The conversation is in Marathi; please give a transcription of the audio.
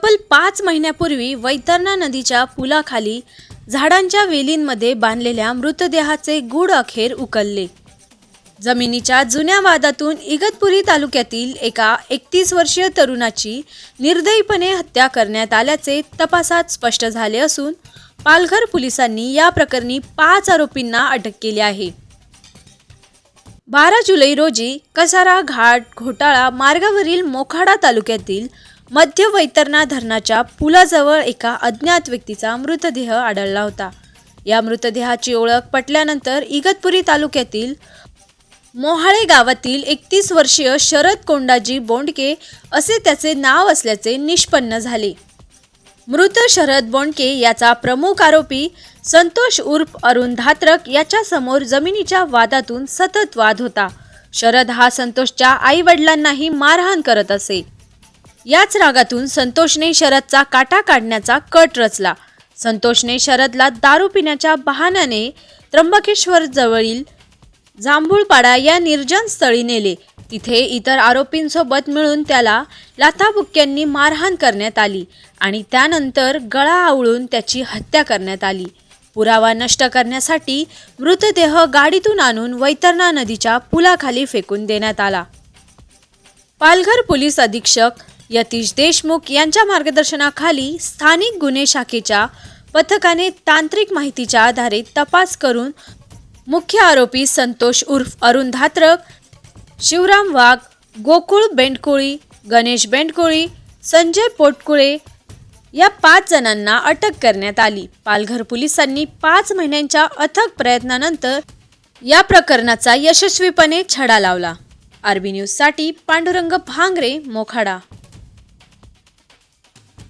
तब्बल 5 महिन्यापूर्वी वैतरणा नदीच्या पुलाखाली झाडांच्या वेलींमध्ये बांधलेल्या मृतदेहाचे गूढ अखेर उकलले। जमिनीच्या जुन्या वादातून इगतपुरी तालुक्यातील एका 31 वर्षीय तरुणाची निर्दयीपणे हत्या करण्यात आल्याचे तपासात स्पष्ट झाले असून पालघर पोलिसांनी या प्रकरणी 5 आरोपींना अटक केली आहे। 12 जुलै रोजी कसारा घाट घोटाळा मार्गावरील मोखाडा तालुक्यातील मध्य वैतरणा धरणाच्या पुलाजवळ एका अज्ञात व्यक्तीचा मृतदेह आढळला होता। या मृतदेहाची ओळख पटल्यानंतर इगतपुरी तालुक्यातील मोहाळे गावातील 31 वर्षीय शरद कोंडाजी बोंडके असे त्याचे नाव असल्याचे निष्पन्न झाले। मृत शरद बोंडके याचा प्रमुख आरोपी संतोष उर्फ अरुण धात्रक याच्या समोर जमिनीच्या वादातून सतत वाद होता। शरद हा संतोषच्या आई वडिलांनाही मारहाण करत असे। याच रागातून संतोषने शरदचा काटा काढण्याचा कट रचला। संतोषने शरदला दारू पिण्याच्या बहाण्याने त्र्यंबकेश्वर जवळील जांभूळपाडा या निर्जन स्थळी नेले। तिथे इतर आरोपींसोबत मिळून त्याला लाथाबुक्क्यांनी मारहाण करण्यात आली आणि त्यानंतर गळा आवळून त्याची हत्या करण्यात आली। पुरावा नष्ट करण्यासाठी मृतदेह गाडीतून आणून वैतरणा नदीच्या पुलाखाली फेकून देण्यात आला। पालघर पोलीस अधीक्षक यतीश देशमुख यांच्या मार्गदर्शनाखाली स्थानिक गुन्हे शाखेच्या पथकाने तांत्रिक माहितीच्या आधारे तपास करून मुख्य आरोपी संतोष उर्फ अरुण धात्रक, शिवराम वाघ, गोकुळ बेंडकोळी, गणेश बेंडकोळी, संजय पोटकुळे या 5 जणांना अटक करण्यात आली। पालघर पोलिसांनी 5 महिन्यांच्या अथक प्रयत्नानंतर या प्रकरणाचा यशस्वीपणे छडा लावला। आरबी न्यूजसाठी पांडुरंग भांगरे, मोखाडा।